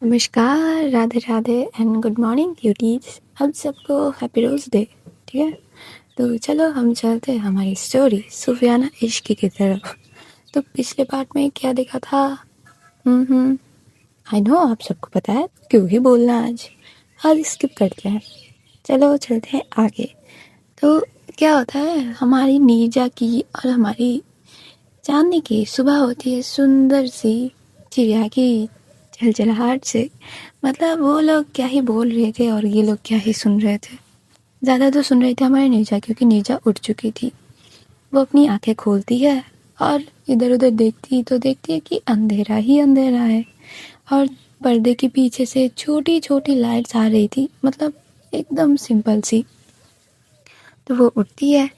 नमस्कार, Radhe Radhe and good morning cuties. अब सबको हैप्पी रोज़ डे। ठीक है, तो चलो हम चलते हैं हमारी स्टोरी सूफियाना इश्क की तरफ। तो पिछले पार्ट में क्या देखा था? आई नो आप सबको पता है, क्यों ही बोलना आज स्किप करते हैं। चलो चलते हैं आगे। तो क्या होता है, हमारी नीरजा की और हमारी चांदनी की सुबह होती है सुंदर सी चिड़िया की चलचलाहट से। मतलब वो लोग क्या ही बोल रहे थे और ये लोग क्या ही सुन रहे थे। ज़्यादा तो सुन रहे थे हमारी नीरजा, क्योंकि नीरजा उठ चुकी थी। वो अपनी आंखें खोलती है और इधर उधर देखती तो देखती है कि अंधेरा ही अंधेरा है, और पर्दे के पीछे से छोटी छोटी लाइट्स आ रही थी, मतलब एकदम सिंपल सी। तो वो उठती है,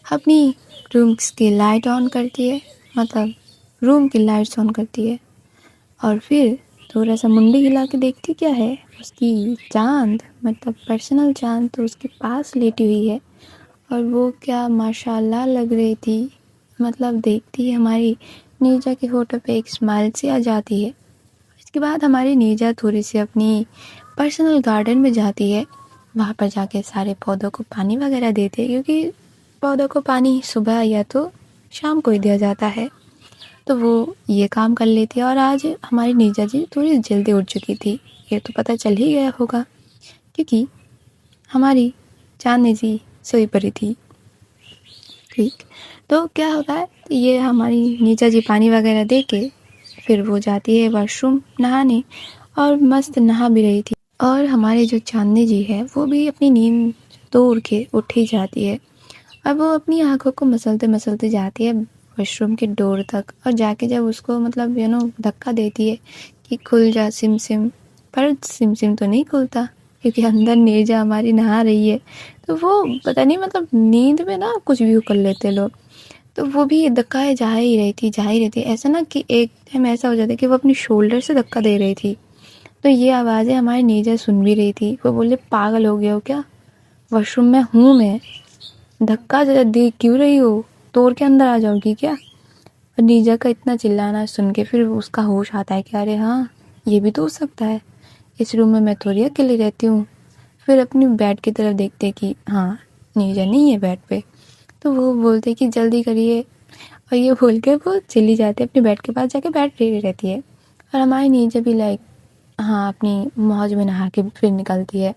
अपनी रूम की लाइट ऑन करती है, मतलब रूम की लाइट्स ऑन करती है, और फिर थोड़ा सा मुंडी हिला के देखती क्या है, उसकी चांद, मतलब पर्सनल चांद तो उसके पास लेटी हुई है। और वो क्या माशाल्लाह लग रही थी। मतलब देखती है हमारी नीरजा के होठों पे एक स्माइल सी आ जाती है। इसके बाद हमारी नीरजा थोड़ी सी अपनी पर्सनल गार्डन में जाती है। वहाँ पर जाके सारे पौधों को पानी वगैरह देते हैं, क्योंकि पौधों को पानी सुबह या तो शाम को ही दिया जाता है। तो वो ये काम कर लेती है। और आज हमारी नीरजा जी थोड़ी जल्दी उठ चुकी थी, ये तो पता चल ही गया होगा, क्योंकि हमारी चांदनी जी सोई पड़ी थी। ठीक, तो क्या होता है, ये हमारी नीरजा जी पानी वगैरह दे के फिर वो जाती है वॉशरूम नहाने, और मस्त नहा भी रही थी। और हमारी जो चांदनी जी है वो भी अपनी नींद तोड़ के उठ ही जाती है। और वो अपनी आंखों को मसलते मसलते जाती है वॉशरूम के डोर तक, और जाके जब उसको मतलब धक्का देती है कि खुल जा सिम सिम, पर सिम सिम तो नहीं खुलता, क्योंकि अंदर नीरजा हमारी नहा रही है। तो वो पता नहीं, मतलब नींद में ना कुछ भी कर लेते लोग। तो वो भी धक्का जा ही रही थी। ऐसा ना कि एक टाइम ऐसा हो जाता है कि वो अपनी शोल्डर से धक्का दे रही थी। तो ये आवाज़ें हमारी नीरजा सुन भी रही थी। वो बोले, पागल हो गया हो क्या, वॉशरूम में हूँ मैं, धक्का दे क्यों रही हो, तोड़ के अंदर आ जाओगी क्या? और नीरजा का इतना चिल्लाना सुन के फिर उसका होश आता है कि अरे हाँ, ये भी तो हो सकता है, इस रूम में मैं थोड़ी अकेली रहती हूँ। फिर अपनी बेड की तरफ देखते कि हाँ, नीरजा नहीं है बेड पे। तो वो बोलते कि जल्दी करिए, और ये बोल के वो चली जाती है अपने बेड के पास, जाके बेड रेडी रहती है। और हमारी नीरजा भी लाइक हाँ, अपनी मौज में नहा के फिर निकलती है।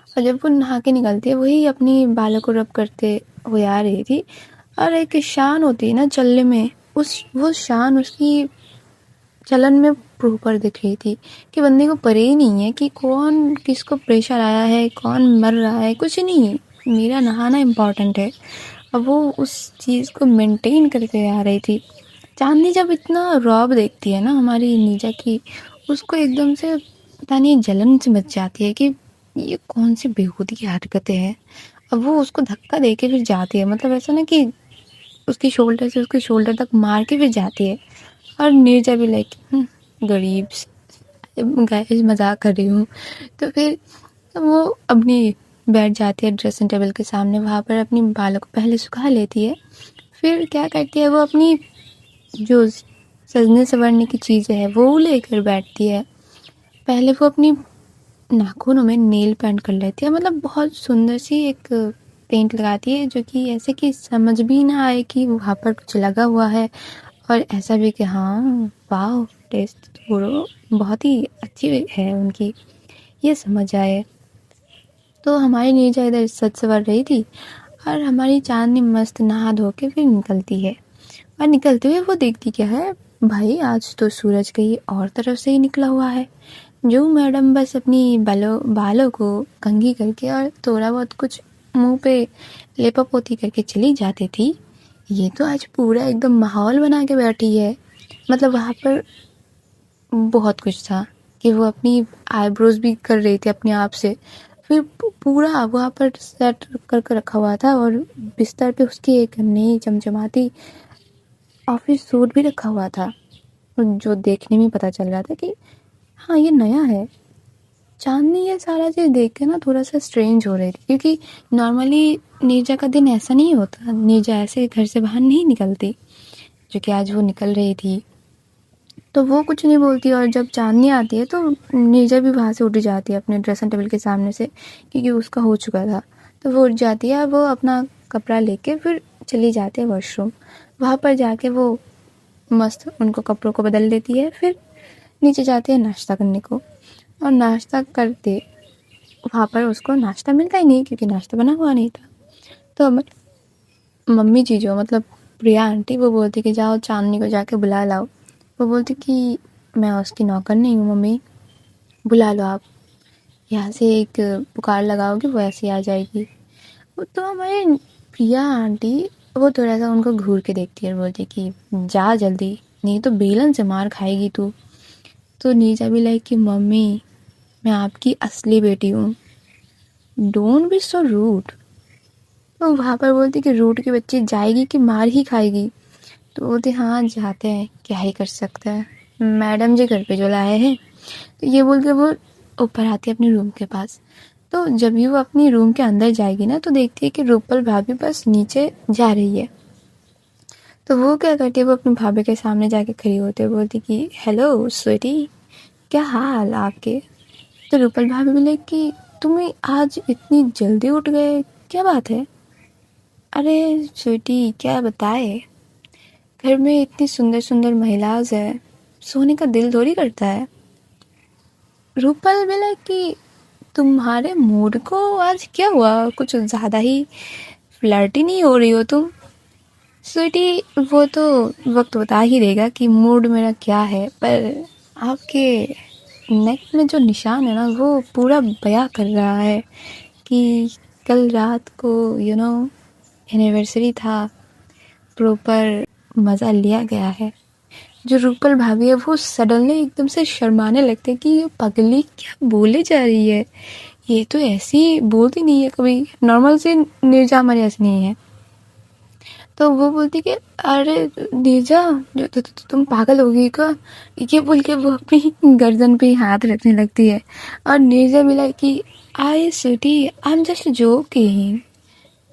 और जब वो नहा के निकलती है, वही अपनी बालों को रब करते हुए आ रही थी। और एक शान होती है ना चलने में, वो शान उसकी चलन में प्रॉपर दिख रही थी, कि बंदे को परे ही नहीं है कि कौन किसको प्रेशर आया है, कौन मर रहा है, कुछ नहीं है, मेरा नहाना इम्पॉर्टेंट है। अब वो उस चीज़ को मेंटेन करके आ रही थी। चांदनी जब इतना रौब देखती है ना हमारी नीजा की, उसको एकदम से पता नहीं जलन से मच जाती है कि ये कौन सी बेहूदी की हरकतें हैं। अब वो उसको धक्का दे के फिर जाती है, मतलब ऐसा ना कि उसकी शोल्डर से उसके शोल्डर तक मार के फिर जाती है। और नीरजा भी लाइक गरीब, गाइस मजाक कर रही हूँ। तो फिर वो अपनी बैठ जाती है ड्रेसिंग टेबल के सामने, वहाँ पर अपनी बालों को पहले सुखा लेती है। फिर क्या करती है, वो अपनी जो सजने संवरने की चीज़ें हैं वो लेकर बैठती है। पहले वो अपनी नाखूनों में नेल पेंट कर लेती है, मतलब बहुत सुंदर सी एक पेंट लगाती है, जो कि ऐसे कि समझ भी ना आए कि वहाँ पर कुछ लगा हुआ है, और ऐसा भी कि हाँ वाह, टेस्ट तो बहुत ही अच्छी है उनकी, ये समझ आए। तो हमारी नीरजा इधर सज संवर रही थी, और हमारी चांदनी मस्त नहा धो के फिर निकलती है। और निकलते हुए वो देखती क्या है, भाई आज तो सूरज कहीं और तरफ से ही निकला हुआ है। जो मैडम बस अपनी बालों को कंघी करके और थोड़ा बहुत कुछ मुंह पे लेपा पोती करके चली जाती थी, ये तो आज पूरा एकदम माहौल बना के बैठी है। मतलब वहाँ पर बहुत कुछ था कि वो अपनी आईब्रोज भी कर रही थी अपने आप से। फिर पूरा वहाँ पर सेट करके रखा हुआ था, और बिस्तर पे उसकी एक नई चमचमाती ऑफिस सूट भी रखा हुआ था, जो देखने में पता चल रहा था कि हाँ, ये नया है। चांदनी ये सारा चीज़ देख के ना थोड़ा सा स्ट्रेंज हो रही थी, क्योंकि नॉर्मली नीरजा का दिन ऐसा नहीं होता, नीरजा ऐसे घर से बाहर नहीं निकलती, जो कि आज वो निकल रही थी। तो वो कुछ नहीं बोलती और जब चांदनी आती है तो नीरजा भी वहाँ से उठ जाती है अपने ड्रेसिंग टेबल के सामने से, क्योंकि उसका हो चुका था। तो वो उठ जाती है और वो अपना कपड़ा लेके फिर चली जाती है वॉशरूम। वहाँ पर जाके वो मस्त उनको कपड़ों को बदल देती है, फिर नीचे जाती है नाश्ता करने को। और नाश्ता करते वहाँ पर उसको नाश्ता मिलता ही नहीं, क्योंकि नाश्ता बना हुआ नहीं था। तो मम्मी जी जो मतलब प्रिया आंटी, वो बोलती कि जाओ चांदनी को जाके बुला लाओ। वो बोलती कि मैं उसकी नौकर नहीं हूँ मम्मी, बुला लो आप, यहाँ से एक पुकार लगाओगे वो ऐसे आ जाएगी। तो हमारे प्रिया आंटी वो थोड़ा सा उनको घूर के देखती है और बोलती कि जा जल्दी, नहीं तो बेलन से मार खाएगी तू। तो नीजा भी लाइक कि मम्मी मैं आपकी असली बेटी हूँ, डोंट बी सो रूड। तो वहाँ पर बोलती कि रूड की बच्ची जाएगी कि मार ही खाएगी। तो बोलते हाँ जाते हैं, क्या ही कर सकते हैं, मैडम जी घर पे जो लाए हैं। तो ये बोल के वो ऊपर आती है अपने रूम के पास। तो जब भी वो अपनी रूम के अंदर जाएगी ना, तो देखती है कि रूपल भाभी बस नीचे जा रही है। तो वो क्या करती है, वो अपनी भाभी के सामने जाके खड़ी होती है, बोलती कि हेलो स्वीटी, क्या हाल आपके। तो रूपल भाभी बोले कि तुम्हें आज इतनी जल्दी उठ गए, क्या बात है। अरे स्वीटी क्या बताए, घर में इतनी सुंदर सुंदर महिलाज है, सोने का दिल थोड़ी करता है। रूपल बोला कि तुम्हारे मूड को आज क्या हुआ, कुछ ज़्यादा ही फ्लर्टी नहीं हो रही हो तुम। स्वीटी वो तो वक्त बता ही देगा कि मूड मेरा क्या है, पर आपके नेक में जो निशान है ना, वो पूरा बयां कर रहा है कि कल रात को एनिवर्सरी था, प्रॉपर मज़ा लिया गया है। जो रूपल भाभी है वो सडनली एकदम से शर्माने लगते कि ये पगली क्या बोले जा रही है, ये तो ऐसी बोलती नहीं है कभी, नॉर्मल से नीरजा हमारी ऐसी नहीं है। तो वो बोलती कि अरे नीरजा तुम पागल हो गई क्या, ये बोल के वो अपनी गर्दन पे हाथ रखने लगती है। और नीरजा मिला कि I sweetie I am just joking,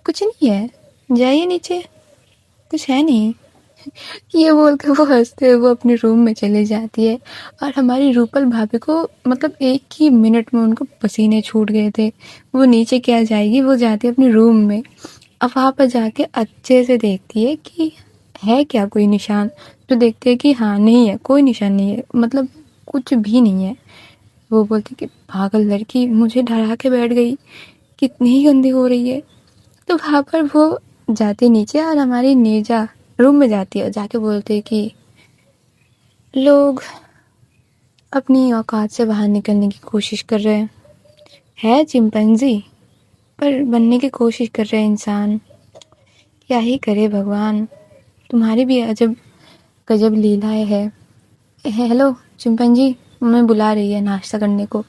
कुछ नहीं है, जाइए नीचे, कुछ है नहीं। ये बोल के वो हंसते हुए वो अपने रूम में चली जाती है। और हमारी रूपल भाभी को मतलब एक ही मिनट में उनको पसीने छूट गए थे। वो नीचे क्या जाएगी, वो जाती है अपने रूम में। अब वहाँ पर जाके अच्छे से देखती है कि है क्या कोई निशान। तो देखते है कि हाँ नहीं है, कोई निशान नहीं है, मतलब कुछ भी नहीं है। वो बोलती कि पागल लड़की मुझे डरा के बैठ गई, कितनी ही गंदी हो रही है। तो वहाँ पर वो जाते नीचे और हमारी नीरजा रूम में जाती है, जाके बोलते कि लोग अपनी औकात से बाहर निकलने की कोशिश कर रहे हैं, है चिंपैंजी पर बनने की कोशिश कर रहे हैं इंसान, क्या ही करे भगवान, तुम्हारी भी अजब गजब लीलाएं है। हेलो चिंपैंजी, मैं बुला रही है नाश्ता करने को।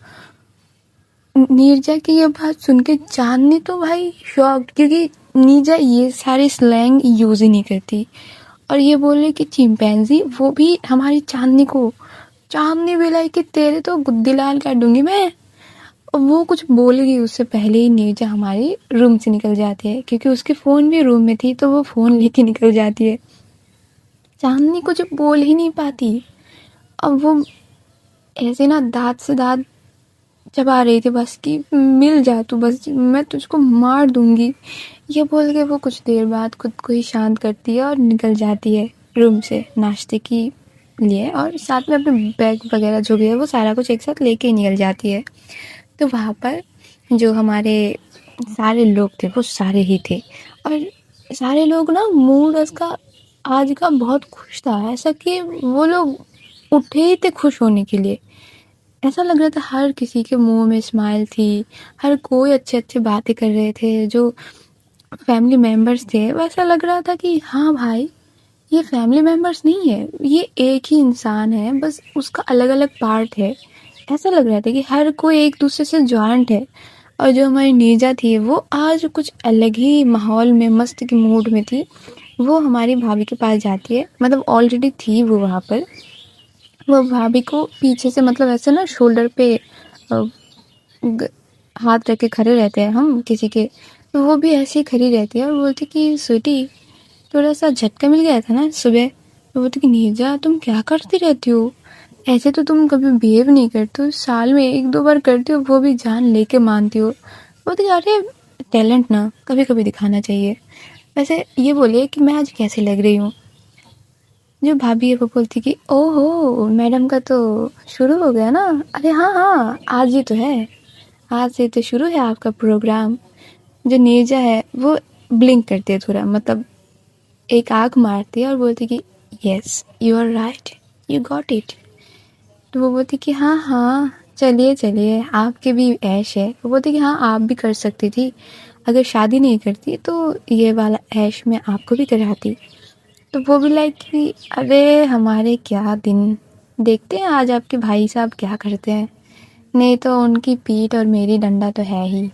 नीरजा की ये बात सुन के चांदनी तो भाई शॉक्ड, क्योंकि नीरजा ये सारे स्लैंग यूज ही नहीं करती। और ये बोले कि चिंपैंजी, वो भी हमारी चांदनी को। चांदनी भी लाई कि तेरे तो गुद्दी लाल कर दूंगी मैं। और वो कुछ बोलेगी उससे पहले ही नीरजा हमारी रूम से निकल जाती है, क्योंकि उसके फ़ोन भी रूम में थी तो वो फ़ोन लेके निकल जाती है। चांदनी कुछ बोल ही नहीं पाती। अब वो ऐसे ना दांत से दांत चबा रही थी बस कि मिल जा तू, बस मैं तुझको मार दूंगी। ये बोल के वो कुछ देर बाद खुद को ही शांत करती है और निकल जाती है रूम से नाश्ते के लिए, और साथ में अपने बैग वगैरह जो भी है वो सारा कुछ एक साथ लेके ही निकल जाती है। तो वहाँ पर जो हमारे सारे लोग थे वो सारे ही थे, और सारे लोग ना मूड उसका आज का बहुत खुश था, ऐसा कि वो लोग उठे ही थे खुश होने के लिए। ऐसा लग रहा था हर किसी के मुंह में स्माइल थी, हर कोई अच्छे अच्छे बातें कर रहे थे। जो फैमिली मेम्बर्स थे वैसा लग रहा था कि हाँ भाई, ये फैमिली मेम्बर्स नहीं है, ये एक ही इंसान है, बस उसका अलग अलग पार्ट है। ऐसा लग रहा था कि हर कोई एक दूसरे से जॉइंट है। और जो हमारी नीरजा थी वो आज कुछ अलग ही माहौल में मस्त की मूड में थी। वो हमारी भाभी के पास जाती है, मतलब ऑलरेडी थी वो वहाँ पर। वो भाभी को पीछे से मतलब ऐसे ना शोल्डर पे हाथ रख के खड़े रहते हैं हम किसी के, तो वो भी ऐसे ही खड़ी रहती है और बोलती कि स्वीटी थोड़ा सा झटका मिल गया था ना सुबह, तो बोलती कि नीरजा तुम क्या करती रहती हो, ऐसे तो तुम कभी बिहेव नहीं करते हो, साल में 1-2 बार करती हो, वो भी जान लेके मानती हो। बोलती कि अरे टैलेंट ना कभी कभी दिखाना चाहिए। वैसे ये बोलिए कि मैं आज कैसी लग रही हूँ। जो भाभी है वो बोलती कि ओहो मैडम का तो शुरू हो गया ना। अरे हाँ हाँ आज ही तो है, आज से तो शुरू है आपका प्रोग्राम। जो नीरजा है वो ब्लिंक करती है थोड़ा, मतलब एक आँख मारती है और बोलती कि yes you are right, you got it. तो वो बोलती कि हाँ हाँ चलिए चलिए आपके भी ऐश है। वो बोलती कि हाँ आप भी कर सकती थी, अगर शादी नहीं करती तो ये वाला ऐश मैं आपको भी कराती। तो वो भी लाइक कि अरे हमारे क्या दिन, देखते हैं आज आपके भाई साहब क्या करते हैं, नहीं तो उनकी पीठ और मेरी डंडा तो है ही,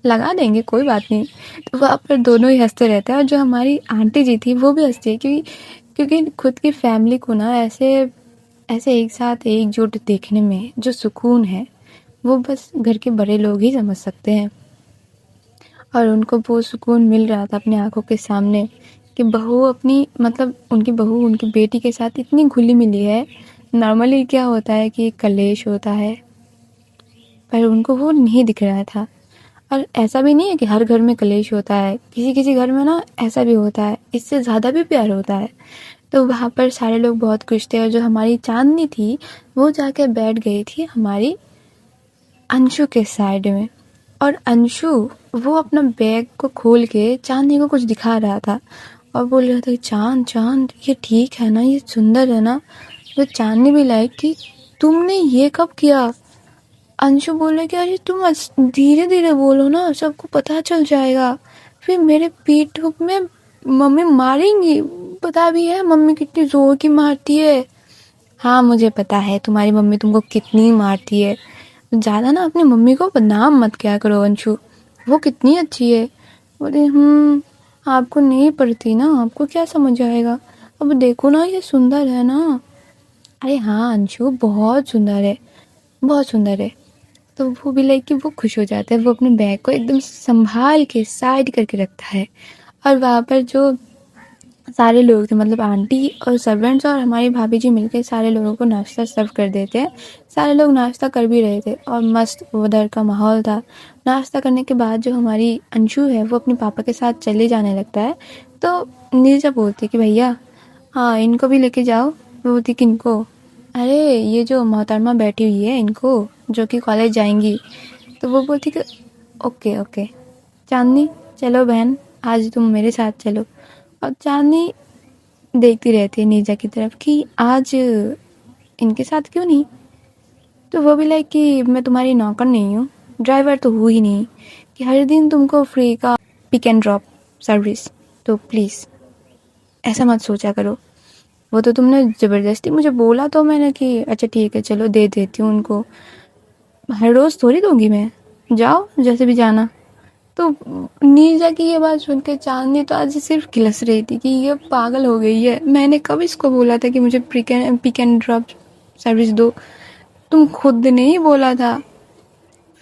लगा देंगे कोई बात नहीं। तो वहाँ पर दोनों ही हंसते रहते हैं और जो हमारी आंटी जी थी वो भी हंसती है, क्योंकि खुद की फैमिली को ना ऐसे ऐसे एक साथ एकजुट देखने में जो सुकून है वो बस घर के बड़े लोग ही समझ सकते हैं। और उनको वो सुकून मिल रहा था अपनी आंखों के सामने कि बहू अपनी, मतलब उनकी बहू उनकी बेटी के साथ इतनी घुली मिली है। नॉर्मली क्या होता है कि कलेश होता है, पर उनको वो नहीं दिख रहा था। और ऐसा भी नहीं है कि हर घर में कलेश होता है, किसी किसी घर में ना ऐसा भी होता है, इससे ज़्यादा भी प्यार होता है। तो वहाँ पर सारे लोग बहुत खुश थे और जो हमारी चांदनी थी वो जाके बैठ गई थी हमारी अंशु के साइड में। और अंशु वो अपना बैग को खोल के चांदनी को कुछ दिखा रहा था और बोल रहा था चांद चांद ये ठीक है ना, ये सुंदर है ना। तो चांदनी भी लाइक कि तुमने ये कब किया। अंशु बोले कि अरे तुम धीरे धीरे बोलो ना, सबको पता चल जाएगा, फिर मेरे पीठ में मम्मी मारेंगी, पता भी है मम्मी कितनी जोर की मारती है। हाँ मुझे पता है तुम्हारी मम्मी तुमको कितनी मारती है, ज़्यादा ना अपनी मम्मी को बदनाम मत किया करो अंशु, वो कितनी अच्छी है। बोले आपको नहीं पड़ती ना, आपको क्या समझ आएगा, अब देखो ना ये सुंदर है ना। अरे हाँ अंशु बहुत सुंदर है, बहुत सुंदर है। तो वो भी लाइक कि वो खुश हो जाता है, वो अपने बैग को एकदम संभाल के साइड करके रखता है। और वहाँ पर जो सारे लोग थे, मतलब आंटी और सर्वेंट्स और हमारी भाभी जी मिलकर सारे लोगों को नाश्ता सर्व कर देते हैं। सारे लोग नाश्ता कर भी रहे थे और मस्त उधर का माहौल था। नाश्ता करने के बाद जो हमारी अंशु है वो अपने पापा के साथ चले जाने लगता है। तो नीरजा बोलती कि भैया हाँ इनको भी लेके जाओ। वो बोलती किनको, अरे ये जो मोहतरमा बैठी हुई है इनको, जो कि कॉलेज जाएंगी। तो वो बोलती कि ओके ओके चांदनी चलो बहन आज तुम मेरे साथ चलो। और चांदनी देखती रहती है नीरजा की तरफ कि आज इनके साथ क्यों नहीं। तो वो भी लाइक कि मैं तुम्हारी नौकर नहीं हूँ, ड्राइवर तो हूँ ही नहीं कि हर दिन तुमको फ्री का पिक एंड ड्रॉप सर्विस, तो प्लीज़ ऐसा मत सोचा करो। वो तो तुमने ज़बरदस्ती मुझे बोला तो मैंने कि अच्छा ठीक है चलो दे देती हूँ उनको, हर रोज़ थोड़ी दूंगी मैं, जाओ जैसे भी जाना। तो नीरजा की ये बात सुन के चांदनी तो आज सिर्फ गिलस रही थी कि ये पागल हो गई है, मैंने कब इसको बोला था कि मुझे पिक एंड ड्रॉप सर्विस दो, तुम खुद ने ही बोला था।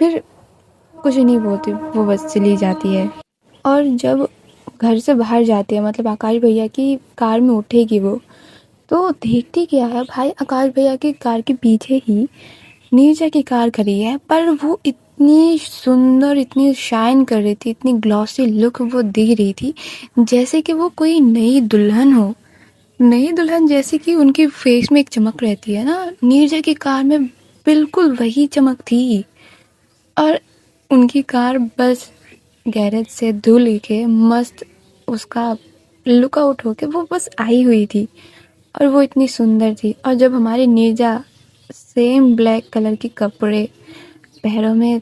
फिर कुछ नहीं बोलती, वो बस चली जाती है। और जब घर से बाहर जाती है, मतलब आकाश भैया की कार में उठेगी वो, तो देखती क्या है भाई, आकाश भैया की कार के पीछे ही नीरजा की कार खड़ी है, पर वो इतनी सुंदर इतनी शाइन कर रही थी, इतनी ग्लॉसी लुक वो दे रही थी जैसे कि वो कोई नई दुल्हन हो। नई दुल्हन जैसे कि उनकी फेस में एक चमक रहती है ना, नीरजा की कार में बिल्कुल वही चमक थी। और उनकी कार बस गैरेज से धुल के मस्त उसका लुक आउट होके वो बस आई हुई थी और वो इतनी सुंदर थी। और जब हमारी नीरजा सेम ब्लैक कलर के कपड़े, पैरों में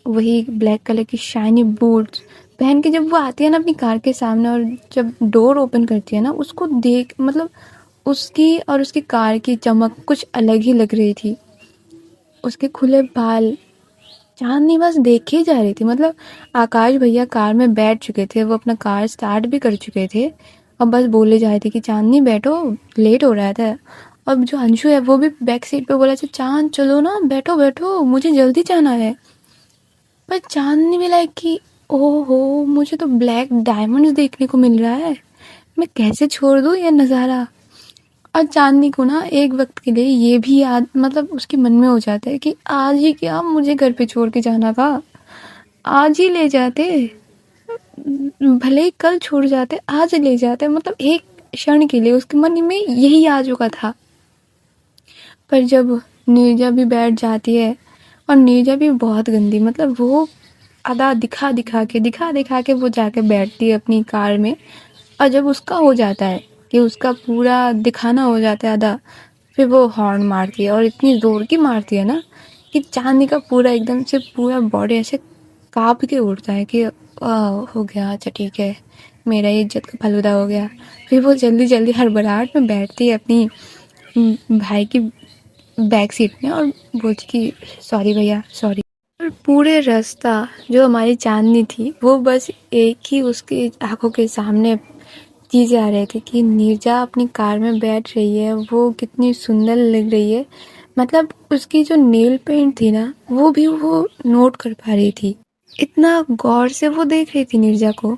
वही ब्लैक कलर की शाइनी बूट्स पहन के जब वो आती है ना अपनी कार के सामने, और जब डोर ओपन करती है ना उसको देख, मतलब उसकी और उसकी कार की चमक कुछ अलग ही लग रही थी। उसके खुले बाल, चांदनी बस देखे जा रही थी। मतलब आकाश भैया कार में बैठ चुके थे, वो अपना कार स्टार्ट भी कर चुके थे और बस बोले जा रहे थे कि चांदनी बैठो लेट हो रहा था। अब जो अंशु है वो भी बैक सीट पे बोला था चांद चलो ना बैठो बैठो मुझे जल्दी जाना है। पर चांदनी भी लाइक कि ओहो मुझे तो ब्लैक डायमंड्स देखने को मिल रहा है, मैं कैसे छोड़ दूँ ये नज़ारा। और चांदनी को ना एक वक्त के लिए ये भी याद मतलब उसके मन में हो जाता है कि आज ही क्या मुझे घर पे छोड़ के जाना था, आज ही ले जाते, भले ही कल छोड़ जाते आज ले जाते, मतलब एक क्षण के लिए उसके मन में यही आ चुका था। पर जब नीरजा भी बैठ जाती है, और नीरजा भी बहुत गंदी, मतलब वो आधा दिखा दिखा के वो जाके बैठती है अपनी कार में। और जब उसका हो जाता है कि उसका पूरा दिखाना हो जाता है आधा, फिर वो हॉर्न मारती है और इतनी ज़ोर की मारती है ना कि चांदनी का पूरा एकदम से पूरा बॉडी ऐसे काँप के उठता है कि हो गया, अच्छा ठीक है, मेरा इज्जत का फलूदा हो गया। फिर वो जल्दी जल्दी हड़बड़ाहट में बैठती है अपनी भाई की बैक सीट में और बोलती कि सॉरी भैया सॉरी। और पूरे रास्ता जो हमारी चांदनी थी वो बस एक ही उसकी आंखों के सामने चीज़ें आ रही थी कि नीरजा अपनी कार में बैठ रही है, वो कितनी सुंदर लग रही है, मतलब उसकी जो नेल पेंट थी ना वो भी वो नोट कर पा रही थी, इतना गौर से वो देख रही थी नीरजा को।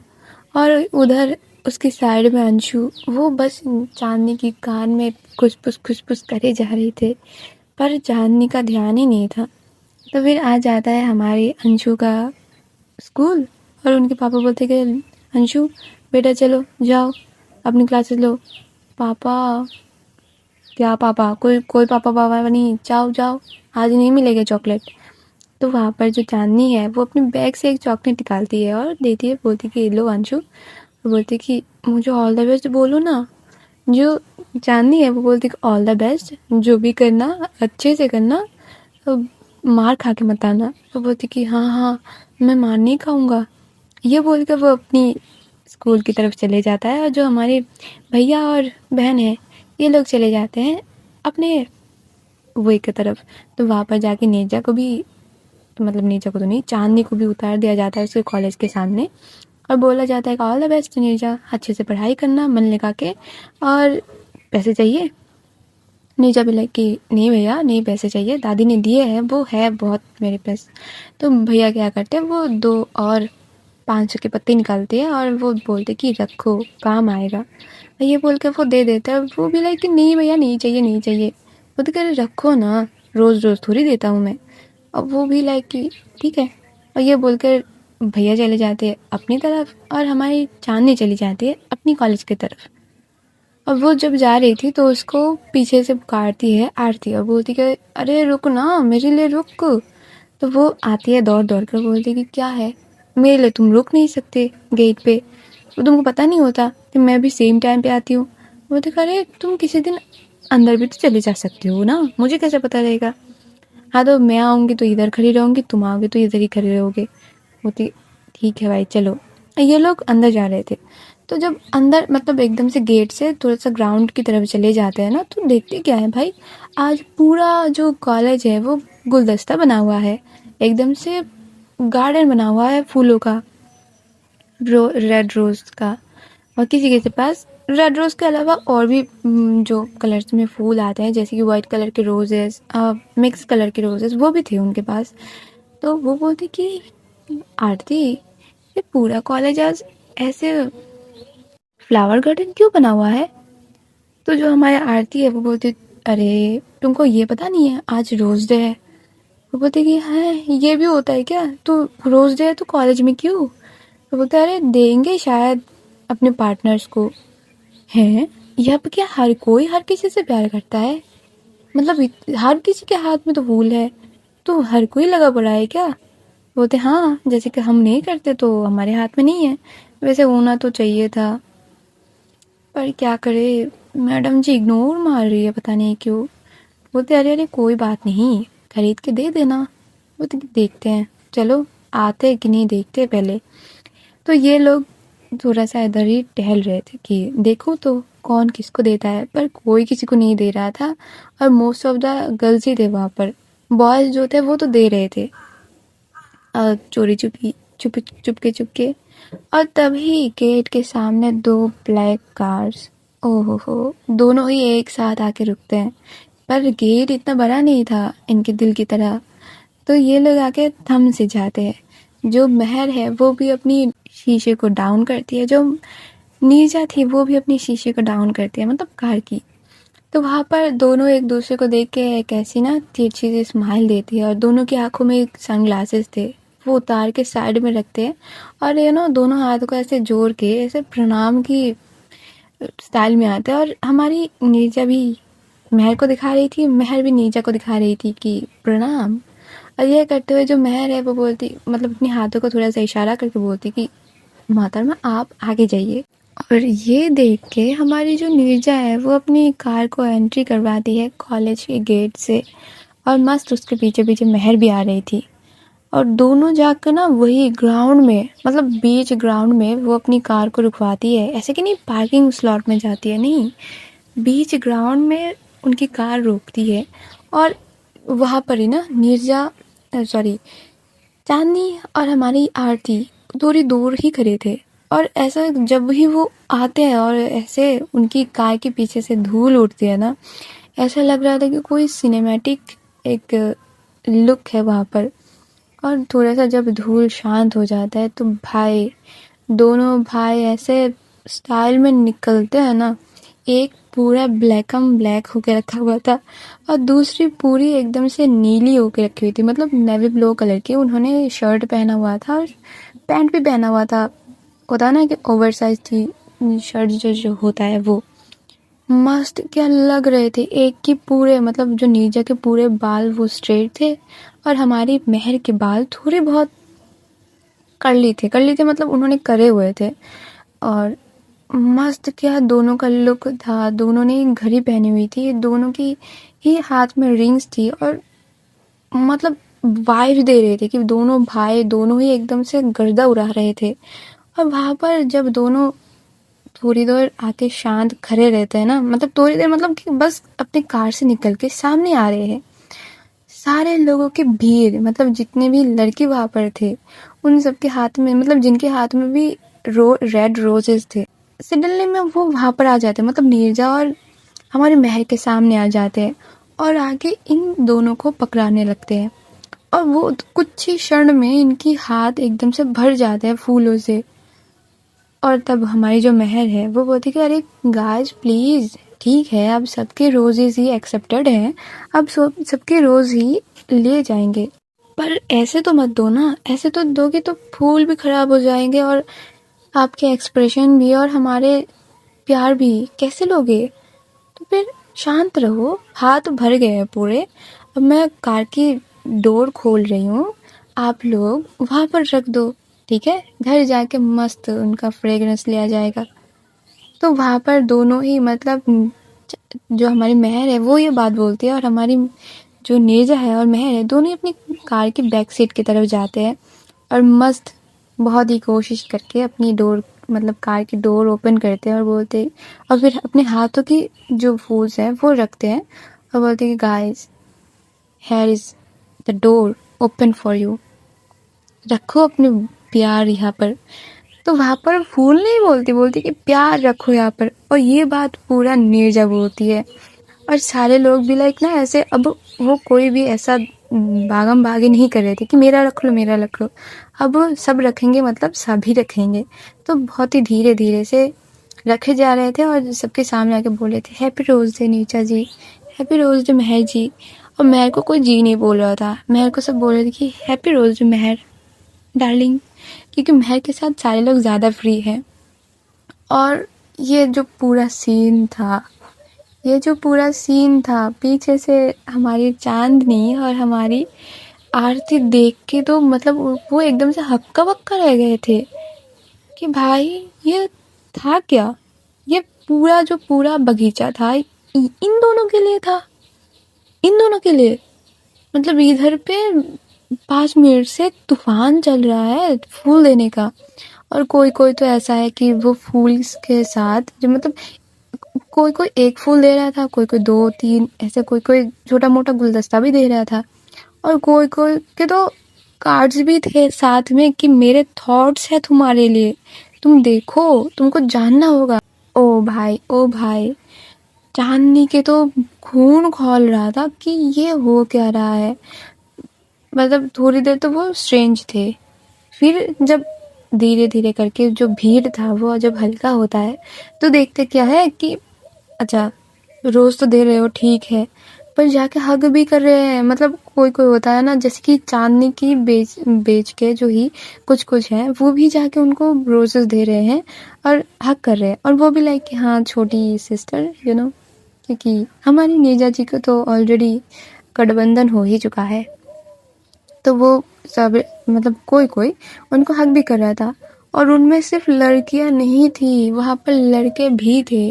और उधर उसकी साइड में अंशु, वो बस चांदनी की कान में खुसपुस करे जा रहे थे, पर चांदनी का ध्यान ही नहीं था। तो फिर आ जाता है हमारे अंशु का स्कूल, और उनके पापा बोलते कि अंशु बेटा चलो जाओ अपनी क्लासेस लो। पापा, क्या पापा, कोई कोई पापा नहीं, जाओ जाओ आज नहीं मिलेगा चॉकलेट। तो वहाँ पर जो चांदनी है वो अपने बैग से एक चॉकलेट निकालती है और देती है, बोलती कि लो अंशु। वो बोलती कि मुझे ऑल द बेस्ट बोलो ना। जो चांदनी है वो बोलती कि ऑल द बेस्ट, जो भी करना अच्छे से करना, तो मार खा के मत आना। वो बोलती कि हाँ हाँ मैं मार नहीं खाऊंगा। ये बोल कर वो अपनी स्कूल की तरफ चले जाता है, और जो हमारे भैया और बहन है ये लोग चले जाते हैं अपने वे की तरफ। तो वहाँ पर जाके नीरजा को भी, तो मतलब नीरजा को तो नहीं, चांदनी को भी उतार दिया जाता है उसके कॉलेज के सामने, और बोला जाता है कि ऑल द बेस्ट नीरजा, अच्छे से पढ़ाई करना मन लगा के, और पैसे चाहिए। नीरजा भी लाइक कि नहीं भैया नहीं पैसे चाहिए, दादी ने दिए हैं, वो है बहुत मेरे पास। तो भैया क्या करते हैं, वो 2 और 500 के पत्ते निकालते हैं और वो बोलते कि रखो काम आएगा। ये बोल के वो दे देता है। वो भी लाइक कि नहीं भैया नहीं चाहिए नहीं चाहिए। वो तो कह रहे रखो ना, रोज़ रोज़ थोड़ी देता हूँ मैं। अब वो भी लाइक कि ठीक है। और ये बोलकर भैया चले जाते हैं अपनी तरफ, और हमारी चांदनी चली जाती है अपनी कॉलेज की तरफ। और वो जब जा रही थी तो उसको पीछे से पुकारती है आरती, और बोलती कि अरे रुक ना मेरे लिए रुक। तो वो आती है दौड़ दौड़ कर, बोलती कि क्या है, मेरे लिए तुम रुक नहीं सकते गेट पे, तो तुमको पता नहीं होता कि मैं भी सेम टाइम पे आती हूँ। वो तो कह रहे तुम किसी दिन अंदर भी तो चले जा सकते हो ना, मुझे कैसे पता रहेगा। हाँ तो मैं आऊँगी तो इधर खड़ी रहूँगी, तुम आओगे तो इधर ही खड़े रहोगे। बोलती ठीक है भाई चलो। ये लोग अंदर जा रहे थे, तो जब अंदर मतलब एकदम से गेट से थोड़ा सा ग्राउंड की तरफ चले जाते हैं ना, तो देखते क्या है भाई, आज पूरा जो कॉलेज है वो गुलदस्ता बना हुआ है, एकदम से गार्डन बना हुआ है फूलों का, रेड रोज़ का। और किसी किसी के पास रेड रोज़ के अलावा और भी जो कलर्स में फूल आते हैं, जैसे कि वाइट कलर के रोजेस, मिक्स कलर के रोजेस, वो भी थे उनके पास। तो वो बोलती कि आरती ये पूरा कॉलेज आज ऐसे फ्लावर गार्डन क्यों बना हुआ है। तो जो हमारी आरती है वो बोलती अरे तुमको ये पता नहीं है आज रोज़ डे है। वो बोलते कि है ये भी होता है क्या, तो रोज़ डे है तो कॉलेज में क्यों। तो बोलते अरे देंगे शायद अपने पार्टनर्स को। हैं यह क्या हर कोई हर किसी से प्यार करता है, मतलब हर किसी के हाथ में तो फूल है, तो हर कोई लगा पड़ा है क्या। बोलते हाँ जैसे कि हम नहीं करते तो हमारे हाथ में नहीं है, वैसे होना तो चाहिए था, पर क्या करे मैडम जी इग्नोर मार रही है पता नहीं क्यों। बोलते अरे अरे कोई बात नहीं खरीद के दे देना। बोलते देखते हैं चलो आते कि नहीं देखते पहले। तो ये लोग थोड़ा सा इधर ही टहल रहे थे कि देखो तो कौन किसको देता है, पर कोई किसी को नहीं दे रहा था, और मोस्ट ऑफ द गर्ल्स ही थे वहाँ पर, बॉयज़ जो थे वो तो दे रहे थे चोरी चुपके। और तभी गेट के सामने 2 ब्लैक कार्स, ओहो हो, दोनों ही एक साथ आके रुकते हैं, पर गेट इतना बड़ा नहीं था इनके दिल की तरह। तो ये लोग आके थम से जाते हैं। जो महर है वो भी अपनी शीशे को डाउन करती है, जो नीरजा थी वो भी अपनी शीशे को डाउन करती है, मतलब कार की। तो वहाँ पर दोनों एक दूसरे को देख के एक ऐसी ना तिरछी सी स्माइल देती है और दोनों की आंखों में सनग्लासेस थे, वो उतार के साइड में रखते हैं और दोनों हाथों को ऐसे जोड़ के ऐसे प्रणाम की स्टाइल में आते हैं। और हमारी नीरजा भी महर को दिखा रही थी, महर भी नीरजा को दिखा रही थी कि प्रणाम। और ये करते हुए जो महर है वो बोलती, मतलब अपने हाथों को थोड़ा सा इशारा करके बोलती कि मोहतरमा आप आगे जाइए। और ये देख के हमारी जो नीरजा है वो अपनी कार को एंट्री करवाती है कॉलेज के गेट से, और मस्त उसके पीछे पीछे महर भी आ रही थी। और दोनों जाकर ना वही ग्राउंड में, मतलब बीच ग्राउंड में वो अपनी कार को रुकवाती है। ऐसे कि नहीं पार्किंग स्लॉट में जाती है, नहीं, बीच ग्राउंड में उनकी कार रोकती है। और वहाँ पर ही ना नीरजा, सॉरी, चांदनी और हमारी आरती थोड़ी दूर ही खड़े थे। और ऐसा जब भी वो आते हैं और ऐसे उनकी कार के पीछे से धूल उड़ती है ना, ऐसा लग रहा था कि कोई सिनेमैटिक एक लुक है वहाँ पर। और थोड़ा सा जब धूल शांत हो जाता है तो भाई, दोनों भाई ऐसे स्टाइल में निकलते हैं ना। एक पूरा ब्लैकम ब्लैक होके रखा हुआ था और दूसरी पूरी एकदम से नीली होके रखी हुई थी, मतलब नेवी ब्लू कलर की। उन्होंने शर्ट पहना हुआ था और पैंट भी पहना हुआ था, होता है ना कि ओवर साइज थी शर्ट जो होता है वो। मस्त क्या लग रहे थे। एक की पूरे, मतलब जो नीरजा के पूरे बाल वो स्ट्रेट थे और हमारी महर के बाल थोड़े बहुत कर्ली थे, मतलब उन्होंने करे हुए थे। और मस्त क्या दोनों का लुक था। दोनों ने घड़ी पहनी हुई थी, दोनों की ही हाथ में रिंग्स थी और मतलब वाइब दे रहे थे कि दोनों भाई दोनों ही एकदम से गर्दा उड़ा रहे थे। और वहाँ पर जब दोनों थोड़ी देर आके शांत खड़े रहते हैं ना, मतलब थोड़ी देर, मतलब कि बस अपनी कार से निकल के सामने आ रहे हैं, सारे लोगों की भीड़, मतलब जितने भी लड़के वहाँ पर थे उन सबके हाथ में, मतलब जिनके हाथ में भी रेड रोजेस थे, सडनली में वो वहाँ पर आ जाते हैं, मतलब नीरजा और हमारे महर के सामने आ जाते हैं और आगे इन दोनों को पकड़ाने लगते हैं। और वो कुछ ही क्षण में इनकी हाथ एकदम से भर जाते हैं फूलों से। और तब हमारी जो महर है वो बोलती कि अरे गाइस प्लीज़, ठीक है, अब सबके रोजेस ही एक्सेप्टेड हैं, अब सबके रोज़ ही ले जाएंगे, पर ऐसे तो मत दो ना, ऐसे तो दोगे तो फूल भी खराब हो जाएंगे और आपके एक्सप्रेशन भी और हमारे प्यार भी कैसे लोगे। तो फिर शांत रहो, हाथ भर गए हैं पूरे, अब मैं कार की डोर खोल रही हूँ, आप लोग वहाँ पर रख दो, ठीक है, घर जाके मस्त उनका फ्रेगरेंस लिया जाएगा। तो वहाँ पर दोनों ही, मतलब जो हमारी महर है वो ये बात बोलती है और हमारी जो नीरजा है और महर है दोनों ही अपनी कार की बैक सीट की तरफ जाते हैं और मस्त बहुत ही कोशिश करके अपनी डोर, मतलब कार की डोर ओपन करते हैं और बोलते, और फिर अपने हाथों की जो फूल्स हैं वो रखते हैं और बोलते हैं guys, here is the door open for you, रखो अपने प्यार यहाँ पर। तो वहाँ पर फूल नहीं बोलती, बोलती कि प्यार रखो यहाँ पर। और ये बात पूरा नीरजा बोलती है और सारे लोग भी लाइक ना ऐसे, अब वो कोई भी ऐसा भागम भागी नहीं कर रहे थे कि मेरा रख लो मेरा रख लो, अब सब रखेंगे, मतलब सभी रखेंगे। तो बहुत ही धीरे धीरे से रखे जा रहे थे और सबके सामने आके बोले थे हैप्पी रोज डे नीचा जी, हैप्पी रोज डे महर जी। और महर को कोई जी नहीं बोल रहा था, महर को सब बोल रहे थे कि हैप्पी रोज डे महर डार्लिंग, क्योंकि महर के साथ सारे लोग ज़्यादा फ्री हैं। और ये जो पूरा सीन था, पीछे से हमारी चांदनी और हमारी आरती देख के तो मतलब वो एकदम से हक्का बक्का रह गए थे कि भाई ये था क्या। ये पूरा जो पूरा बगीचा था इन दोनों के लिए था, इन दोनों के लिए। मतलब इधर पे 5 मिनट से तूफान चल रहा है फूल देने का, और कोई कोई तो ऐसा है कि वो फूल के साथ जो, मतलब कोई कोई एक फूल दे रहा था, कोई कोई 2-3 ऐसे, कोई कोई छोटा मोटा गुलदस्ता भी दे रहा था, और कोई कोई के तो कार्ड्स भी थे साथ में कि मेरे थॉट्स है तुम्हारे लिए, तुम देखो, तुमको जानना होगा। ओ भाई, चांदनी के तो खून खौल रहा था कि ये हो क्या रहा है। मतलब थोड़ी देर तो वो स्ट्रेंज थे, फिर जब धीरे धीरे करके जो भीड़ था वो जब हल्का होता है तो देखते क्या है कि अच्छा, रोज़ तो दे रहे हो ठीक है, पर जाके हग भी कर रहे हैं। मतलब कोई-कोई होता है ना, जैसे कि चाँदनी की बेच बेच के जो ही कुछ-कुछ हैं, वो भी जाके उनको रोज़ेज़ दे रहे हैं और हग कर रहे हैं, और वो भी लाइक कि हाँ, छोटी सिस्टर क्योंकि हमारी नीरजा जी को तो ऑलरेडी गठबंधन हो ही चुका है। तो वो सब मतलब कोई-कोई उनको हग भी कर रहा था, और उनमें सिर्फ लड़कियां नहीं थी, वहाँ पर लड़के भी थे।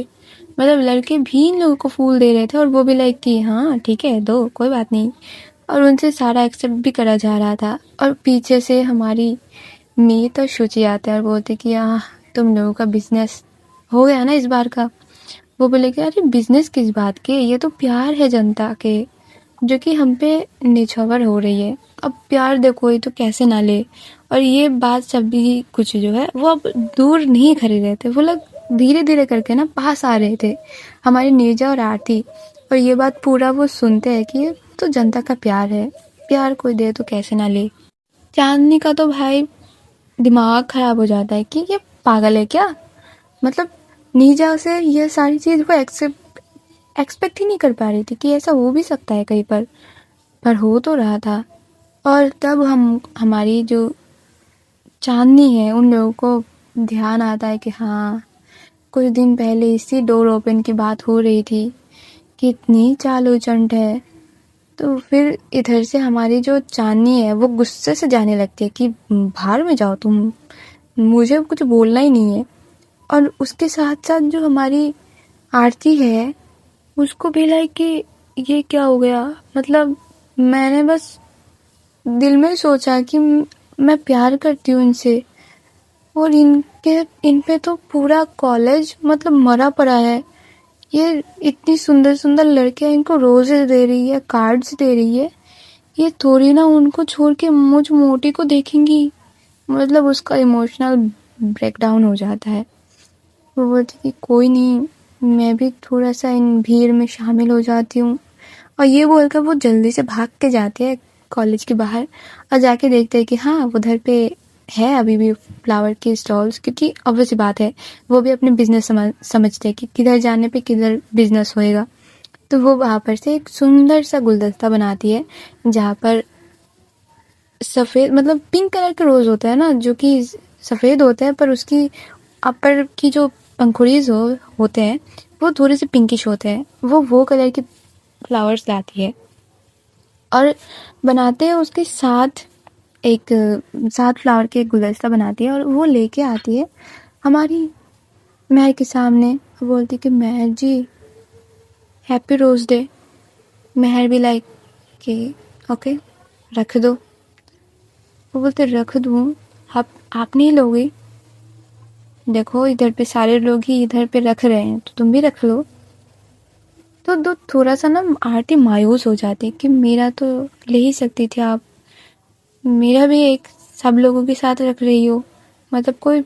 मतलब लड़के भी इन लोगों को फूल दे रहे थे, और वो भी लाइक कि हाँ ठीक है, दो, कोई बात नहीं। और उनसे सारा एक्सेप्ट भी करा जा रहा था। और पीछे से हमारी मीत और शुचि आते हैं और बोलते कि तुम लोगों का बिजनेस हो गया ना इस बार का। वो बोले कि अरे बिजनेस किस बात के, ये तो प्यार है जनता के जो कि हम पे निछावर हो रही है। अब प्यार देखो, ये तो कैसे ना ले। और ये बात सभी कुछ जो है वो अब दूर नहीं खरीद रहे थे, वो लोग धीरे धीरे करके ना पास आ रहे थे, हमारी नीरजा और आरती। और ये बात पूरा वो सुनते हैं कि ये तो जनता का प्यार है, प्यार कोई दे तो कैसे ना ले। चांदनी का तो भाई दिमाग खराब हो जाता है कि ये पागल है क्या। मतलब नीरजा से ये सारी चीज़ वो एक्सपेक्ट ही नहीं कर पा रही थी कि ऐसा हो भी सकता है कहीं पर हो तो रहा था। और तब हमारी जो चांदनी है, उन लोगों को ध्यान आता है कि हाँ, कुछ दिन पहले इसी डोर ओपन की बात हो रही थी, कितनी चालू चंट है। तो फिर इधर से हमारी जो चांदनी है वो गुस्से से जाने लगती है कि बाहर में जाओ तुम, मुझे कुछ बोलना ही नहीं है। और उसके साथ साथ जो हमारी आरती है, उसको भी लाइक कि ये क्या हो गया। मतलब मैंने बस दिल में सोचा कि मैं प्यार करती हूँ इनसे, और इन पे तो पूरा कॉलेज मतलब मरा पड़ा है। ये इतनी सुंदर सुंदर लड़कियां इनको रोजेस दे रही है, कार्ड्स दे रही है, ये थोड़ी ना उनको छोड़ के मुझ मोटी को देखेंगी। मतलब उसका इमोशनल ब्रेकडाउन हो जाता है। वो बोलती कि कोई नहीं, मैं भी थोड़ा सा इन भीड़ में शामिल हो जाती हूँ। और ये बोलकर वो जल्दी से भाग के जाते हैं कॉलेज के बाहर, और जाके देखते हैं कि हाँ, उधर पे है अभी भी फ्लावर की स्टॉल्स, क्योंकि ऑब्वियस बात है वो भी अपने बिजनेस समझते हैं कि किधर जाने पे किधर बिजनेस होएगा। तो वो वहाँ पर से एक सुंदर सा गुलदस्ता बनाती है, जहाँ पर सफ़ेद मतलब पिंक कलर के रोज़ होते हैं ना, जो कि सफ़ेद होते हैं, पर उसकी अपर की जो पंखुड़ीज होते हैं वो थोड़े से पिंकिश होते हैं। वो कलर के फ्लावर्स लाती है और बनाते हैं उसके साथ एक 7 फ्लावर के एक गुलदस्ता बनाती है, और वो लेके आती है हमारी महर के सामने। बोलती कि महर जी, हैप्पी रोज़ डे। महर भी लाइक कि ओके, रख दो। वो बोलते रख दूँ, आप नहीं लोगे? देखो इधर पे सारे लोग ही इधर पे रख रहे हैं, तो तुम भी रख लो। तो थोड़ा सा ना आरती मायूस हो जाती कि मेरा तो ले ही सकती थी आप, मेरा भी एक सब लोगों के साथ रख रही हो। मतलब कोई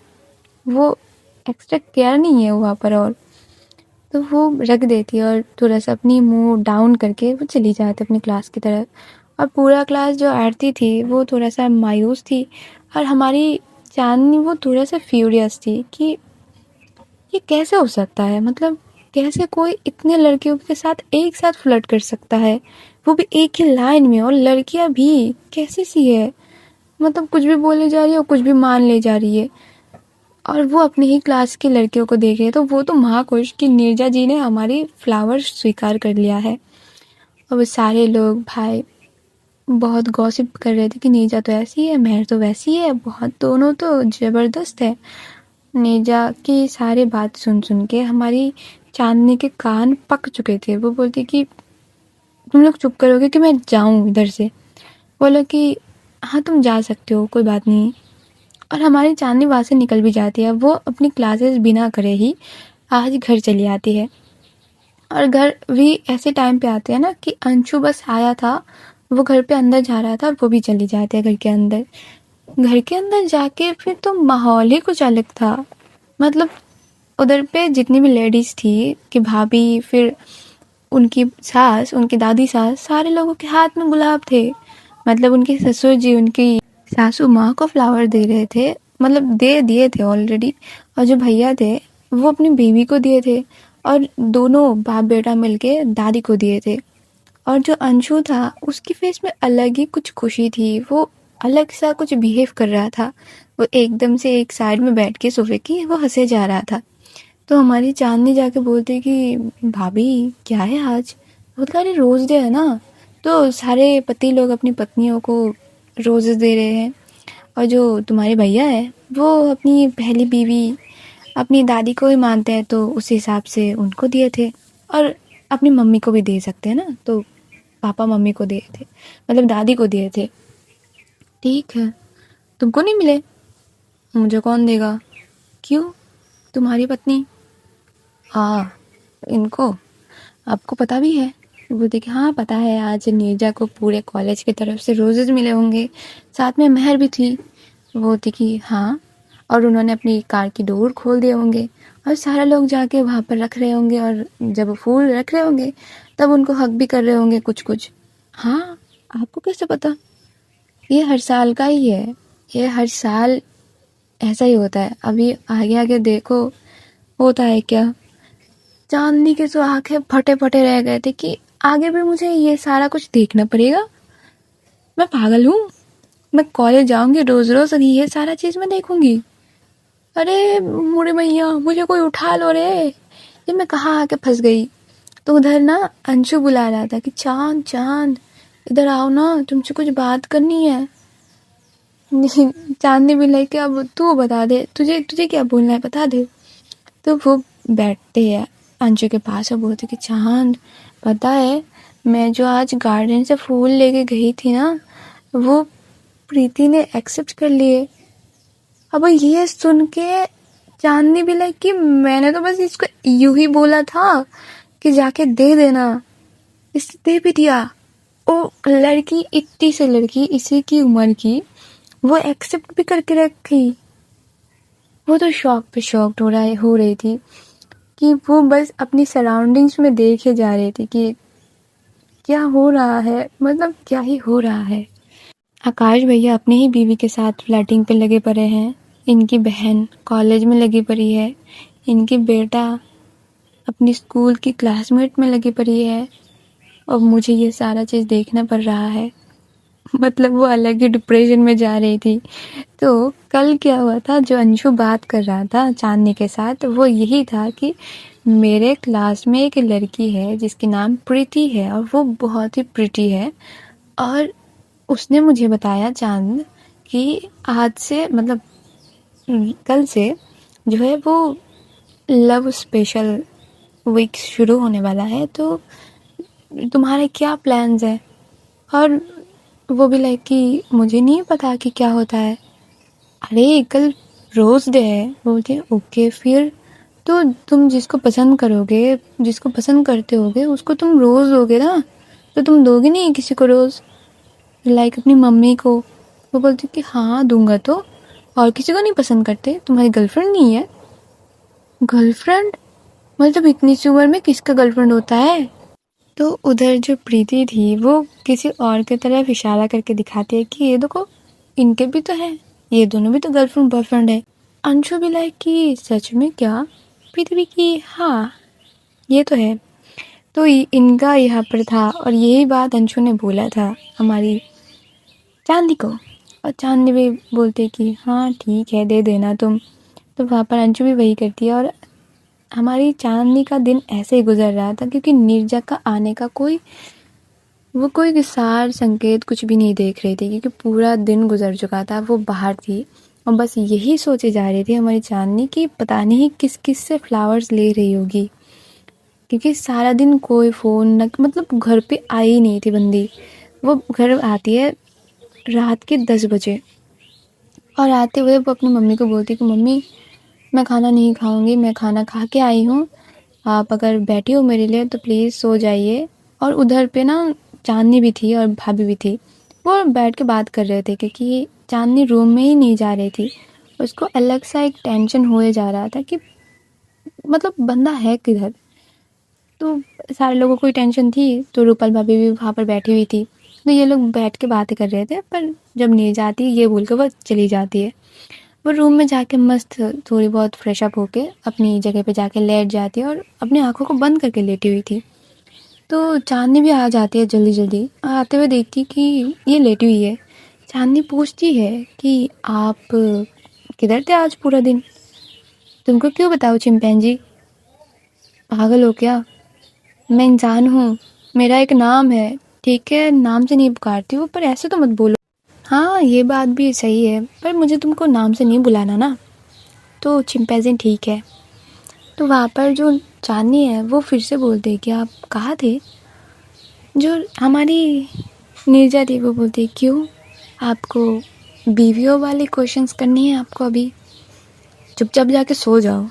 वो एक्स्ट्रा केयर नहीं है वहाँ पर। और तो वो रख देती है और थोड़ा सा अपनी मुंह डाउन करके वो चली जाती अपनी क्लास की तरफ। और पूरा क्लास जो आरती थी वो थोड़ा सा मायूस थी, और हमारी चांदनी वो थोड़ा सा फ्यूरियस थी कि ये कैसे हो सकता है। मतलब कैसे कोई इतने लड़कियों के साथ एक साथ फ्लर्ट कर सकता है, वो भी एक ही लाइन में। और लड़कियां भी कैसी सी है, मतलब कुछ भी बोलने जा रही है और कुछ भी मान ले जा रही है। और वो अपनी ही क्लास की लड़कियों को देख रही है, तो वो तो महाखुश कि नीरजा जी ने हमारी फ्लावर स्वीकार कर लिया है। और वो सारे लोग भाई बहुत गॉसिप कर रहे थे कि नीरजा तो ऐसी है, महर तो वैसी है, बहुत दोनों तो ज़बरदस्त है। नीरजा की सारी बात सुन सुन के हमारी चांदनी के कान पक चुके थे। वो बोलती कि तुम लोग चुप करोगे कि मैं जाऊं इधर से? बोलो कि हाँ तुम जा सकते हो, कोई बात नहीं। और हमारी चांदनी वहाँ से निकल भी जाती है। वो अपनी क्लासेस बिना करे ही आज घर चली आती है। और घर भी ऐसे टाइम पे आते हैं ना कि अंशु बस आया था, वो घर पे अंदर जा रहा था और वो भी चली जाती है घर के अंदर। घर के अंदर जाके फिर तो माहौल ही कुछ अलग था। मतलब उधर पे जितनी भी लेडीज थी कि भाभी, फिर उनकी सास, उनकी दादी सास, सारे लोगों के हाथ में गुलाब थे। मतलब उनके ससुर जी उनकी सासू माँ को फ्लावर दे रहे थे, मतलब दे दिए थे ऑलरेडी। और जो भैया थे वो अपनी बीवी को दिए थे। और दोनों बाप बेटा मिलके दादी को दिए थे। और जो अंशु था उसकी फेस में अलग ही कुछ खुशी थी, वो अलग सा कुछ बिहेव कर रहा था। वो एकदम से एक साइड में बैठ के सोफे की वो हंसे जा रहा था। तो हमारी चांदनी जाके बोलती कि भाभी क्या है आज? बोलता अरे रोज़ डे है ना, तो सारे पति लोग अपनी पत्नियों को रोजेस दे रहे हैं, और जो तुम्हारे भैया है वो अपनी पहली बीवी अपनी दादी को ही मानते हैं, तो उस हिसाब से उनको दिए थे। और अपनी मम्मी को भी दे सकते हैं ना, तो पापा मम्मी को दिए थे, मतलब दादी को दिए थे। ठीक है, तुमको नहीं मिले? मुझे कौन देगा? क्यों? तुम्हारी पत्नी? हाँ, इनको आपको पता भी है? बोलते कि हाँ पता है, आज नीरजा को पूरे कॉलेज की तरफ से रोजेज मिले होंगे, साथ में मेहर भी थी। बोलती कि हाँ, और उन्होंने अपनी कार की डोर खोल दिए होंगे और सारे लोग जाके वहाँ पर रख रहे होंगे, और जब फूल रख रहे होंगे तब उनको हक भी कर रहे होंगे कुछ कुछ। हाँ, आपको कैसे पता? ये हर साल का ही है, ये हर साल ऐसा ही होता है। अभी आगे आगे देखो होता है क्या। चांदनी के तो आंखें फटे फटे रह गए थे कि आगे भी मुझे ये सारा कुछ देखना पड़ेगा। मैं पागल हूँ? मैं कॉलेज जाऊंगी रोज रोज और ये सारा चीज मैं देखूंगी? अरे मुड़े भैया, मुझे कोई उठा लो रे, ये मैं कहाँ आके फंस गई। तो उधर ना अंशु बुला रहा था कि चांद चांद इधर आओ ना, तुमसे कुछ बात करनी है। चांदनी भी लेके अब तू बता दे, तुझे तुझे क्या बोलना है बता दे। तो वो बैठते हैं अंशु के पास और बोलते कि चांद पता है, मैं जो आज गार्डन से फूल लेके गई थी ना, वो प्रीति ने एक्सेप्ट कर लिए। अब ये सुन के चांदनी भी लाइक कि मैंने तो बस इसको यूं ही बोला था कि जाके दे देना, इसने दे भी दिया। ओ लड़की, इतनी सी लड़की इसी की उम्र की, वो एक्सेप्ट भी करके रखी। वो तो शौक पे शौक हो रही थी कि वो बस अपनी सराउंडिंग्स में देखे जा रही थी कि क्या हो रहा है, मतलब क्या ही हो रहा है। आकाश भैया अपनी ही बीवी के साथ फ्लर्टिंग पे लगे पड़े हैं, इनकी बहन कॉलेज में लगी पड़ी है, इनकी बेटा अपनी स्कूल की क्लासमेट में लगी पड़ी है, और मुझे ये सारा चीज़ देखना पड़ रहा है। मतलब वो अलग ही डिप्रेशन में जा रही थी। तो कल क्या हुआ था, जो अंशु बात कर रहा था चांदनी के साथ, वो यही था कि मेरे क्लास में एक लड़की है जिसकी नाम प्रीति है, और वो बहुत ही प्रीति है। और उसने मुझे बताया चांद कि आज से मतलब कल से जो है वो लव स्पेशल वीक शुरू होने वाला है, तो तुम्हारे क्या प्लान्स हैं? और वो भी लाइक कि मुझे नहीं पता कि क्या होता है। अरे कल रोज़ डे है। बोलते ओके फिर तो तुम जिसको पसंद करोगे, जिसको पसंद करते होगे उसको तुम रोज़ दोगे ना, तो तुम दोगे नहीं किसी को रोज़, लाइक अपनी मम्मी को? वो बोलती कि हाँ दूंगा, तो और किसी को नहीं पसंद करते? तुम्हारी गर्लफ्रेंड नहीं है? गर्लफ्रेंड? मतलब इतनी सी उम्र में किसका गर्लफ्रेंड होता है? तो उधर जो प्रीति थी वो किसी और की तरफ इशारा करके दिखाती है कि ये देखो इनके भी तो है, ये दोनों भी तो गर्लफ्रेंड बॉयफ्रेंड है। अंशु भी लाइक कि सच में क्या? प्रीति भी की हाँ ये तो है। तो इनका यहाँ पर था, और यही बात अंशु ने बोला था हमारी चांदी को, और चांदी भी बोलते कि हाँ ठीक है दे देना तुम। तो वहाँ पर अंशु भी वही करती है, और हमारी चांदनी का दिन ऐसे ही गुजर रहा था क्योंकि नीरजा का आने का कोई सार संकेत कुछ भी नहीं देख रही थी, क्योंकि पूरा दिन गुजर चुका था, वो बाहर थी और बस यही सोचे जा रही थी हमारी चांदनी कि पता नहीं किस किस से फ्लावर्स ले रही होगी, क्योंकि सारा दिन कोई फ़ोन न, मतलब घर पे आई नहीं थी बंदी। वो घर आती है रात के 10 बजे, और आते हुए वो अपनी मम्मी को बोलती कि मम्मी मैं खाना नहीं खाऊंगी, मैं खाना खा के आई हूँ, आप अगर बैठी हो मेरे लिए तो प्लीज़ सो जाइए। और उधर पे ना चांदनी भी थी और भाभी भी थी, वो बैठ के बात कर रहे थे क्योंकि चांदनी रूम में ही नहीं जा रही थी। उसको अलग सा एक टेंशन हुए जा रहा था कि मतलब बंदा है किधर। तो सारे लोगों को टेंशन थी, तो रूपल भाभी भी वहाँ पर बैठी हुई थी, तो ये लोग बैठ के बातें कर रहे थे, पर जब नहीं जाती ये बोल के वो चली जाती है। वो रूम में जाके मस्त थोड़ी बहुत फ्रेश अप होके अपनी जगह पे जाके लेट जाती है और अपनी आँखों को बंद करके लेटी हुई थी। तो चाँदनी भी आ जाती है जल्दी-जल्दी। आते हुए देखती कि ये लेटी हुई है। चाँदनी पूछती है कि आप किधर थे आज पूरा दिन? तुमको क्यों बताऊँ चिंपैंजी? पागल हो क्या? मैं इंसान हूँ, मेरा एक नाम है, ठीक है? नाम से नहीं पुकारती हूँ, पर ऐसे तो मत बोलो। हाँ, ये बात भी सही है, पर मुझे तुमको नाम से नहीं बुलाना ना। तो चिंपैंजी ठीक है। तो वहाँ पर जो चाँदनी है वो फिर से बोलती है कि आप कहाँ थे? जो हमारी नीरजा थी वो बोलती है क्यों? आपको बीवियों वाले क्वेश्चंस करनी है आपको अभी? चुपचाप जाके सो जाओ।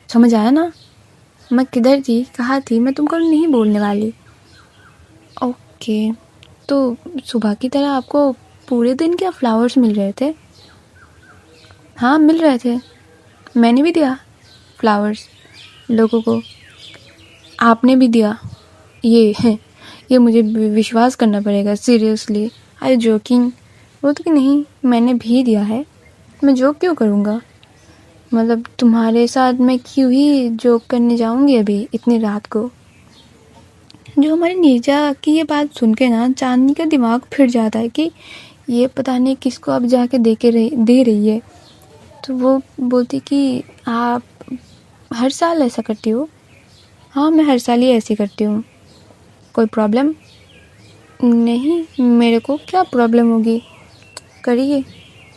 समझ आया ना? मैं किधर थी, कहाँ थी, मैं तुमको नहीं बोलने वाली। ओके, तो सुबह की तरह आपको पूरे दिन क्या फ्लावर्स मिल रहे थे? हाँ, मिल रहे थे। मैंने भी दिया फ्लावर्स लोगों को। आपने भी दिया। ये मुझे विश्वास करना पड़ेगा सीरियसली। I you joking? बोलते कि नहीं, मैंने भी दिया है। मैं जोक क्यों करूँगा? मतलब तुम्हारे साथ मैं क्यों ही जोक करने जाऊँगी अभी इतनी रात को? जो हमारी नीरजा की ये बात सुन के ना चाँदनी का दिमाग फिर जाता है कि ये पता नहीं किसको अब जाके दे रही है। तो वो बोलती कि आप हर साल ऐसा करती हो? हाँ, मैं हर साल ही ऐसे करती हूँ। कोई प्रॉब्लम? नहीं, मेरे को क्या प्रॉब्लम होगी? करिए।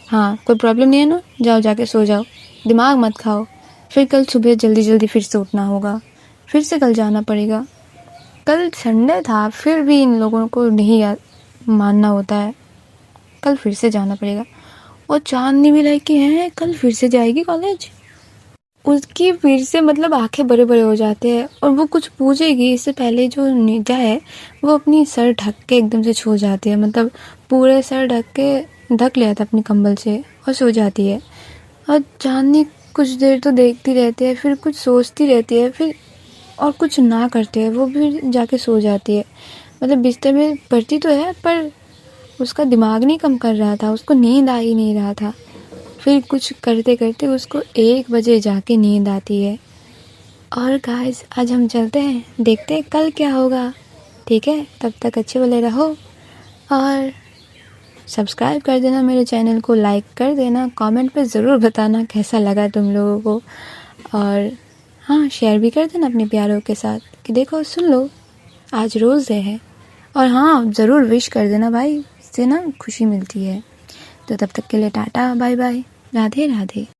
हाँ, कोई प्रॉब्लम नहीं है ना? जाओ जाके सो जाओ, दिमाग मत खाओ। फिर कल सुबह जल्दी फिर से उठना होगा, फिर से कल जाना पड़ेगा। कल संडे था, फिर भी इन लोगों को नहीं मानना होता है। कल फिर से जाना पड़ेगा। और चाँदनी भी लाइक कि हैं कल फिर से जाएगी कॉलेज? उसकी फिर से मतलब आंखें बड़े-बड़े हो जाते हैं और वो कुछ पूछेगी इससे पहले जो नीरजा है वो अपनी सर ढक के एकदम से सो जाती है। मतलब पूरे सर ढक लिया था अपने कंबल से और सो जाती है। और चाँदनी कुछ देर तो देखती रहती है, फिर कुछ सोचती रहती है, फिर और कुछ ना करते है वो भी जाके सो जाती है। मतलब बिस्तर में पड़ती तो है पर उसका दिमाग नहीं काम कर रहा था, उसको नींद आ ही नहीं रहा था। फिर कुछ करते करते उसको 1 बजे जाके नींद आती है। और गाइस आज हम चलते हैं, देखते हैं कल क्या होगा। ठीक है, तब तक अच्छे वाले रहो और सब्सक्राइब कर देना मेरे चैनल को, लाइक कर देना, कमेंट पे ज़रूर बताना कैसा लगा तुम लोगों को। और हाँ, शेयर भी कर देना अपने प्यारों के साथ कि देखो सुन लो आज रोज़ डे है। और हाँ, ज़रूर विश कर देना भाई, इससे ना खुशी मिलती है। तो तब तक के लिए tata bye bye, Radhe Radhe.